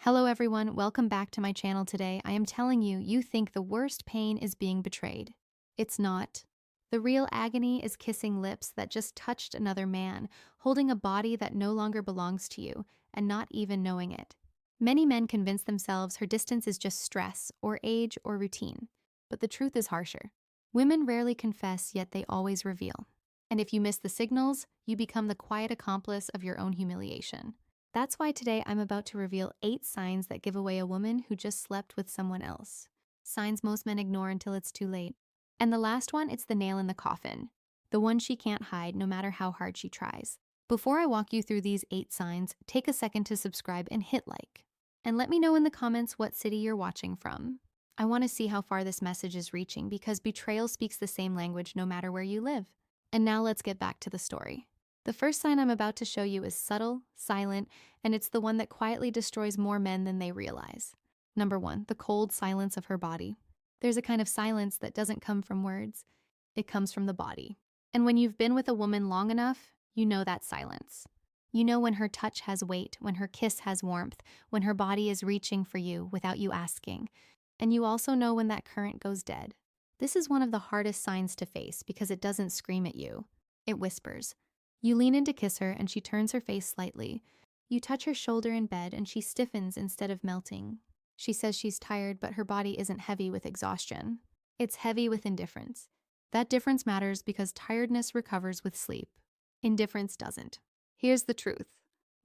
Hello everyone, welcome back to my channel today. I am telling you, you think the worst pain is being betrayed. It's not. The real agony is kissing lips that just touched another man, holding a body that no longer belongs to you, and not even knowing it. Many men convince themselves her distance is just stress, or age, or routine. But the truth is harsher. Women rarely confess, yet they always reveal. And if you miss the signals, you become the quiet accomplice of your own humiliation. That's why today I'm about to reveal 8 signs that give away a woman who just slept with someone else. Signs most men ignore until it's too late. And the last one, it's the nail in the coffin. The one she can't hide no matter how hard she tries. Before I walk you through these 8 signs, take a second to subscribe and hit like. And let me know in the comments what city you're watching from. I want to see how far this message is reaching because betrayal speaks the same language no matter where you live. And now let's get back to the story. The first sign I'm about to show you is subtle, silent, and it's the one that quietly destroys more men than they realize. Number 1, the cold silence of her body. There's a kind of silence that doesn't come from words. It comes from the body. And when you've been with a woman long enough, you know that silence. You know when her touch has weight, when her kiss has warmth, when her body is reaching for you without you asking. And you also know when that current goes dead. This is one of the hardest signs to face because it doesn't scream at you. It whispers. You lean in to kiss her and she turns her face slightly. You touch her shoulder in bed and she stiffens instead of melting. She says she's tired, but her body isn't heavy with exhaustion. It's heavy with indifference. That difference matters because tiredness recovers with sleep. Indifference doesn't. Here's the truth.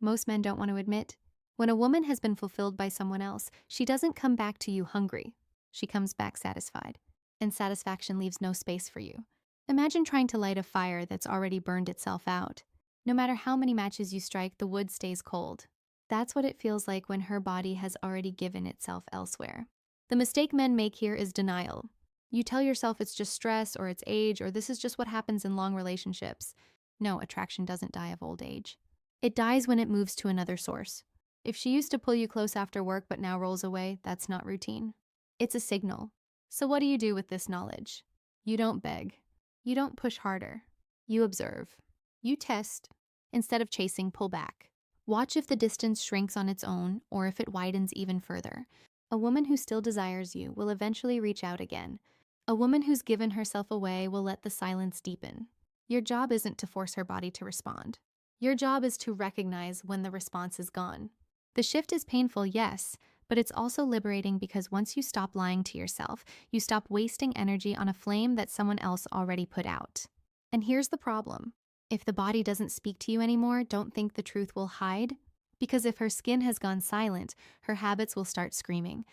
Most men don't want to admit. When a woman has been fulfilled by someone else, she doesn't come back to you hungry. She comes back satisfied. And satisfaction leaves no space for you. Imagine trying to light a fire that's already burned itself out. No matter how many matches you strike, the wood stays cold. That's what it feels like when her body has already given itself elsewhere. The mistake men make here is denial. You tell yourself it's just stress or it's age or this is just what happens in long relationships. No, attraction doesn't die of old age. It dies when it moves to another source. If she used to pull you close after work but now rolls away, that's not routine. It's a signal. So what do you do with this knowledge? You don't beg. You don't push harder. You observe. You test. Instead of chasing, pull back. Watch if the distance shrinks on its own or if it widens even further. A woman who still desires you will eventually reach out again. A woman who's given herself away will let the silence deepen. Your job isn't to force her body to respond. Your job is to recognize when the response is gone. The shift is painful, yes, but it's also liberating because once you stop lying to yourself, you stop wasting energy on a flame that someone else already put out. And here's the problem. If the body doesn't speak to you anymore, don't think the truth will hide. Because if her skin has gone silent, her habits will start screaming.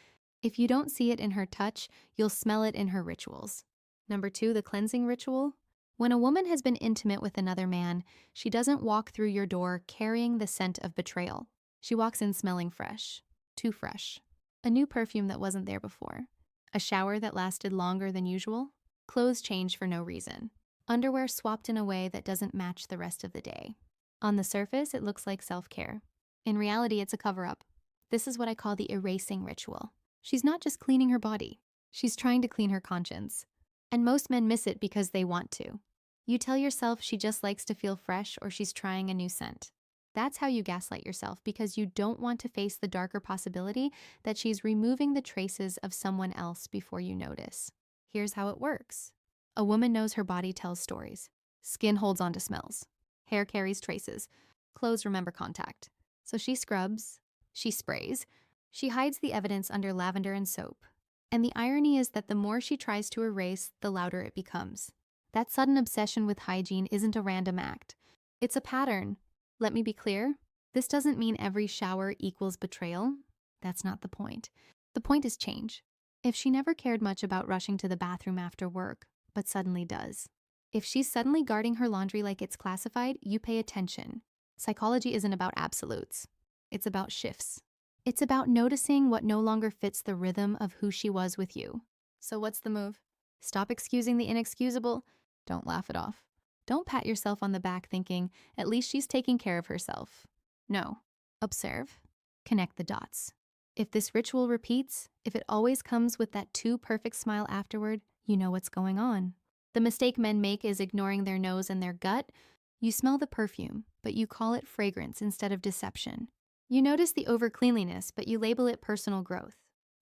If you don't see it in her touch, you'll smell it in her rituals. Number 2, the cleansing ritual. When a woman has been intimate with another man, she doesn't walk through your door carrying the scent of betrayal. She walks in smelling fresh. Too fresh. A new perfume that wasn't there before. A shower that lasted longer than usual. Clothes changed for no reason. Underwear swapped in a way that doesn't match the rest of the day. On the surface, it looks like self-care. In reality, it's a cover-up. This is what I call the erasing ritual. She's not just cleaning her body. She's trying to clean her conscience. And most men miss it because they want to. You tell yourself she just likes to feel fresh or she's trying a new scent. That's how you gaslight yourself because you don't want to face the darker possibility that she's removing the traces of someone else before you notice. Here's how it works. A woman knows her body tells stories. Skin holds on to smells. Hair carries traces. Clothes remember contact. So she scrubs. She sprays. She hides the evidence under lavender and soap. And the irony is that the more she tries to erase, the louder it becomes. That sudden obsession with hygiene isn't a random act. It's a pattern. Let me be clear, this doesn't mean every shower equals betrayal. That's not the point. The point is change. If she never cared much about rushing to the bathroom after work, but suddenly does. If she's suddenly guarding her laundry like it's classified, you pay attention. Psychology isn't about absolutes. It's about shifts. It's about noticing what no longer fits the rhythm of who she was with you. So what's the move? Stop excusing the inexcusable. Don't laugh it off. Don't pat yourself on the back thinking, at least she's taking care of herself. No. Observe. Connect the dots. If this ritual repeats, if it always comes with that too perfect smile afterward, you know what's going on. The mistake men make is ignoring their nose and their gut. You smell the perfume, but you call it fragrance instead of deception. You notice the overcleanliness, but you label it personal growth.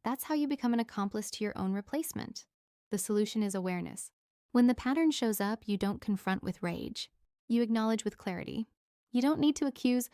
That's how you become an accomplice to your own replacement. The solution is awareness. When the pattern shows up, you don't confront with rage. You acknowledge with clarity. You don't need to accuse,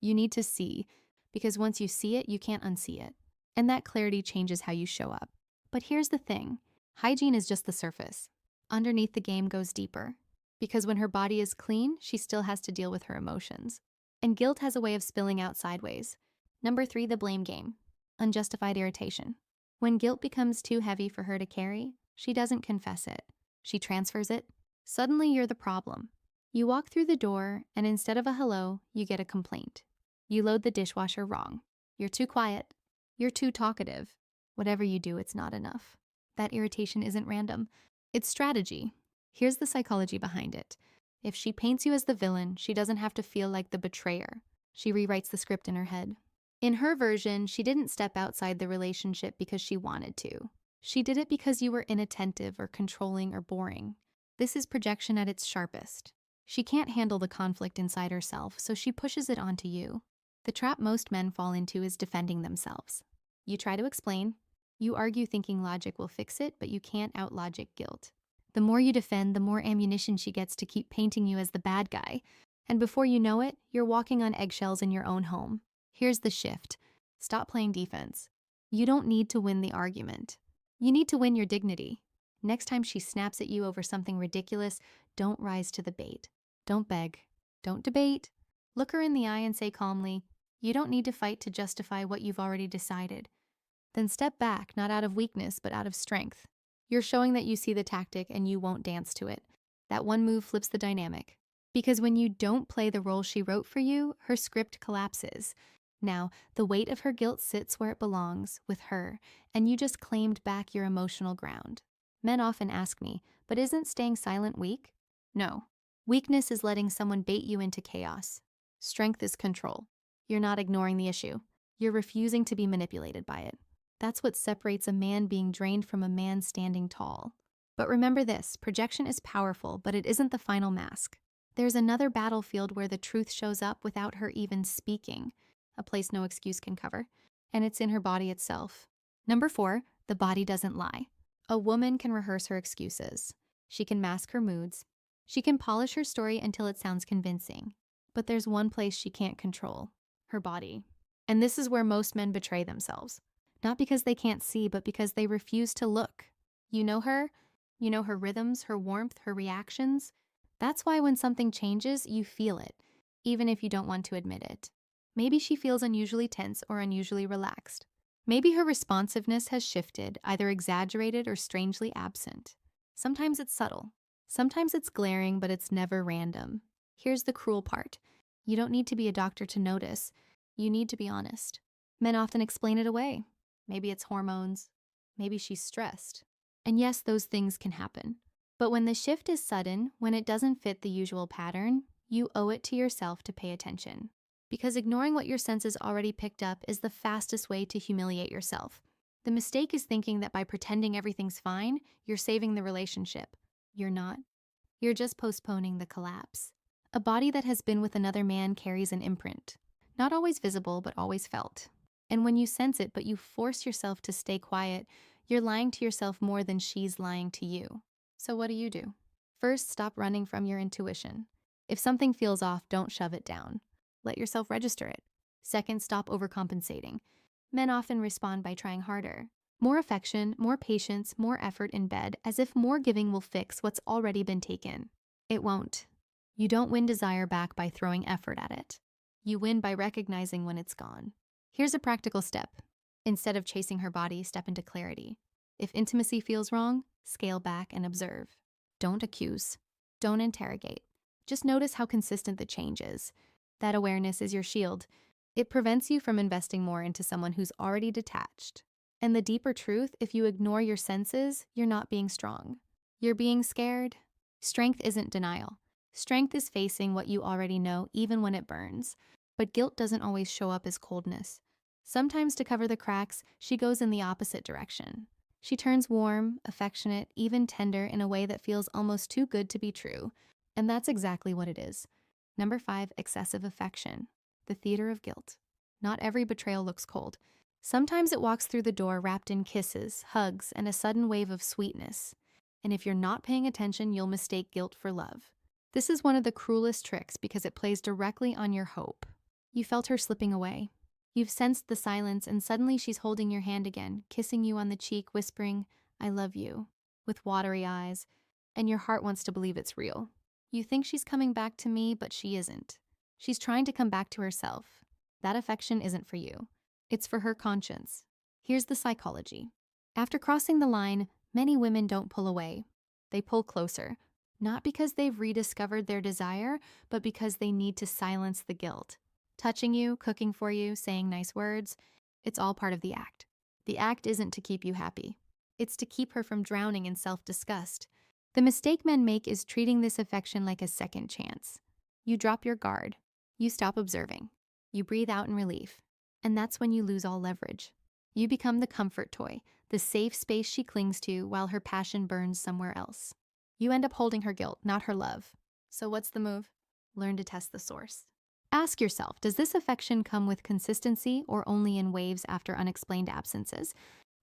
you need to see, because once you see it, you can't unsee it. And that clarity changes how you show up. But here's the thing, hygiene is just the surface. Underneath, the game goes deeper. Because when her body is clean, she still has to deal with her emotions. And guilt has a way of spilling out sideways. Number 3, the blame game. Unjustified irritation. When guilt becomes too heavy for her to carry, she doesn't confess it. She transfers it. Suddenly, you're the problem. You walk through the door, and instead of a hello, you get a complaint. You load the dishwasher wrong. You're too quiet. You're too talkative. Whatever you do, it's not enough. That irritation isn't random. It's strategy. Here's the psychology behind it. If she paints you as the villain, she doesn't have to feel like the betrayer. She rewrites the script in her head. In her version, she didn't step outside the relationship because she wanted to. She did it because you were inattentive or controlling or boring. This is projection at its sharpest. She can't handle the conflict inside herself, so she pushes it onto you. The trap most men fall into is defending themselves. You try to explain. You argue thinking logic will fix it, but you can't out-logic guilt. The more you defend, the more ammunition she gets to keep painting you as the bad guy. And before you know it, you're walking on eggshells in your own home. Here's the shift. Stop playing defense. You don't need to win the argument. You need to win your dignity. Next time she snaps at you over something ridiculous, don't rise to the bait. Don't beg. Don't debate. Look her in the eye and say calmly, you don't need to fight to justify what you've already decided. Then step back, not out of weakness, but out of strength. You're showing that you see the tactic and you won't dance to it. That one move flips the dynamic. Because when you don't play the role she wrote for you, her script collapses. Now, the weight of her guilt sits where it belongs, with her, and you just claimed back your emotional ground. Men often ask me, but isn't staying silent weak? No. Weakness is letting someone bait you into chaos. Strength is control. You're not ignoring the issue. You're refusing to be manipulated by it. That's what separates a man being drained from a man standing tall. But remember this, projection is powerful, but it isn't the final mask. There's another battlefield where the truth shows up without her even speaking, a place no excuse can cover, and it's in her body itself. Number 4, the body doesn't lie. A woman can rehearse her excuses. She can mask her moods. She can polish her story until it sounds convincing. But there's one place she can't control, her body. And this is where most men betray themselves. Not because they can't see, but because they refuse to look. You know her rhythms, her warmth, her reactions. That's why when something changes, you feel it, even if you don't want to admit it. Maybe she feels unusually tense or unusually relaxed. Maybe her responsiveness has shifted, either exaggerated or strangely absent. Sometimes it's subtle. Sometimes it's glaring, but it's never random. Here's the cruel part. You don't need to be a doctor to notice. You need to be honest. Men often explain it away. Maybe it's hormones. Maybe she's stressed. And yes, those things can happen. But when the shift is sudden, when it doesn't fit the usual pattern, you owe it to yourself to pay attention. Because ignoring what your senses already picked up is the fastest way to humiliate yourself. The mistake is thinking that by pretending everything's fine, you're saving the relationship. You're not. You're just postponing the collapse. A body that has been with another man carries an imprint. Not always visible, but always felt. And when you sense it, but you force yourself to stay quiet, you're lying to yourself more than she's lying to you. So what do? First, stop running from your intuition. If something feels off, don't shove it down. Let yourself register it. Second, stop overcompensating. Men often respond by trying harder. More affection, more patience, more effort in bed, as if more giving will fix what's already been taken. It won't. You don't win desire back by throwing effort at it. You win by recognizing when it's gone. Here's a practical step. Instead of chasing her body, step into clarity. If intimacy feels wrong, scale back and observe. Don't accuse. Don't interrogate. Just notice how consistent the change is. That awareness is your shield. It prevents you from investing more into someone who's already detached. And the deeper truth, if you ignore your senses, you're not being strong. You're being scared. Strength isn't denial. Strength is facing what you already know, even when it burns. But guilt doesn't always show up as coldness. Sometimes to cover the cracks, she goes in the opposite direction. She turns warm, affectionate, even tender in a way that feels almost too good to be true. And that's exactly what it is. Number 5, excessive affection. The theater of guilt. Not every betrayal looks cold. Sometimes it walks through the door wrapped in kisses, hugs, and a sudden wave of sweetness. And if you're not paying attention, you'll mistake guilt for love. This is one of the cruelest tricks because it plays directly on your hope. You felt her slipping away. You've sensed the silence, and suddenly she's holding your hand again, kissing you on the cheek, whispering, "I love you," with watery eyes, and your heart wants to believe it's real. You think she's coming back to me, but she isn't. She's trying to come back to herself. That affection isn't for you. It's for her conscience. Here's the psychology. After crossing the line, many women don't pull away. They pull closer, not because they've rediscovered their desire, but because they need to silence the guilt. Touching you, cooking for you, saying nice words, it's all part of the act. The act isn't to keep you happy. It's to keep her from drowning in self-disgust. The mistake men make is treating this affection like a second chance. You drop your guard. You stop observing. You breathe out in relief. And that's when you lose all leverage. You become the comfort toy, the safe space she clings to while her passion burns somewhere else. You end up holding her guilt, not her love. So what's the move? Learn to test the source. Ask yourself, does this affection come with consistency or only in waves after unexplained absences?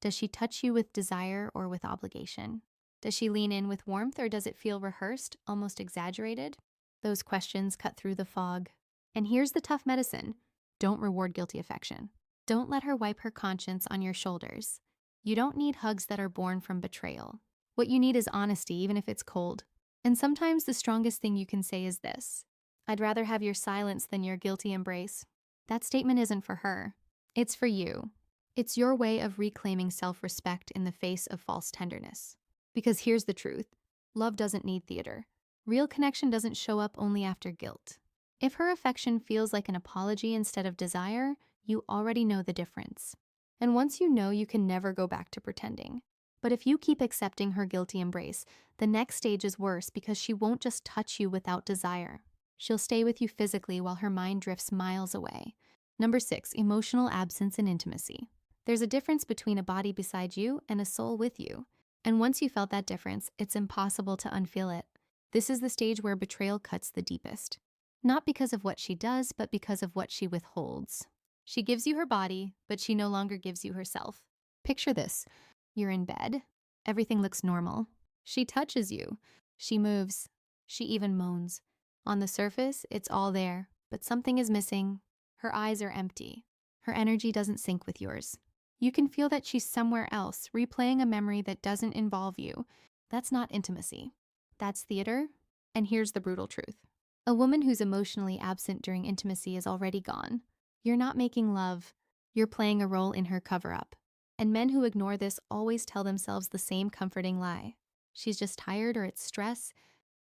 Does she touch you with desire or with obligation? Does she lean in with warmth or does it feel rehearsed, almost exaggerated? Those questions cut through the fog. And here's the tough medicine. Don't reward guilty affection. Don't let her wipe her conscience on your shoulders. You don't need hugs that are born from betrayal. What you need is honesty, even if it's cold. And sometimes the strongest thing you can say is this: "I'd rather have your silence than your guilty embrace." That statement isn't for her. It's for you. It's your way of reclaiming self-respect in the face of false tenderness. Because here's the truth. Love doesn't need theater. Real connection doesn't show up only after guilt. If her affection feels like an apology instead of desire, you already know the difference. And once you know, you can never go back to pretending. But if you keep accepting her guilty embrace, the next stage is worse because she won't just touch you without desire. She'll stay with you physically while her mind drifts miles away. Number 6, emotional absence and intimacy. There's a difference between a body beside you and a soul with you. And once you felt that difference, it's impossible to unfeel it. This is the stage where betrayal cuts the deepest. Not because of what she does, but because of what she withholds. She gives you her body, but she no longer gives you herself. Picture this. You're in bed. Everything looks normal. She touches you. She moves. She even moans. On the surface, it's all there, but something is missing. Her eyes are empty. Her energy doesn't sync with yours. You can feel that she's somewhere else, replaying a memory that doesn't involve you. That's not intimacy. That's theater. And here's the brutal truth. A woman who's emotionally absent during intimacy is already gone. You're not making love. You're playing a role in her cover-up. And men who ignore this always tell themselves the same comforting lie. She's just tired or it's stress.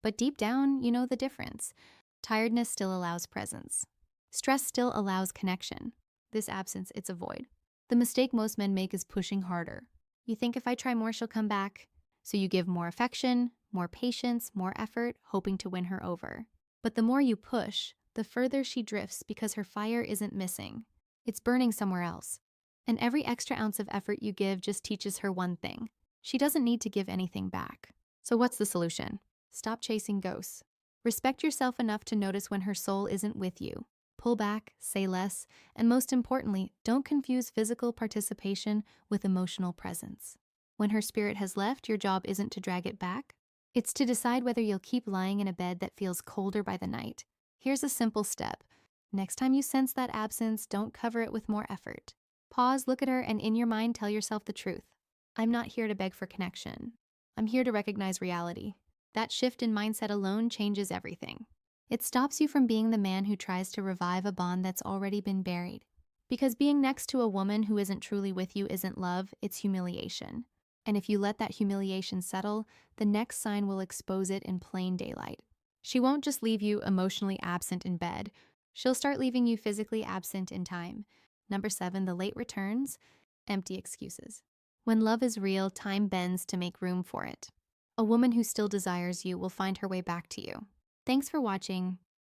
But deep down, you know the difference. Tiredness still allows presence. Stress still allows connection. This absence, it's a void. The mistake most men make is pushing harder. You think if I try more, she'll come back. So you give more affection, more patience, more effort, hoping to win her over. But the more you push, the further she drifts because her fire isn't missing. It's burning somewhere else. And every extra ounce of effort you give just teaches her one thing. She doesn't need to give anything back. So what's the solution? Stop chasing ghosts. Respect yourself enough to notice when her soul isn't with you. Pull back, say less, and most importantly, don't confuse physical participation with emotional presence. When her spirit has left, your job isn't to drag it back. It's to decide whether you'll keep lying in a bed that feels colder by the night. Here's a simple step. Next time you sense that absence, don't cover it with more effort. Pause, look at her, and in your mind, tell yourself the truth. I'm not here to beg for connection. I'm here to recognize reality. That shift in mindset alone changes everything. It stops you from being the man who tries to revive a bond that's already been buried. Because being next to a woman who isn't truly with you isn't love, it's humiliation. And if you let that humiliation settle, the next sign will expose it in plain daylight. She won't just leave you emotionally absent in bed. She'll start leaving you physically absent in time. Number 7, the late returns, empty excuses. When love is real, time bends to make room for it. A woman who still desires you will find her way back to you. Thanks for watching.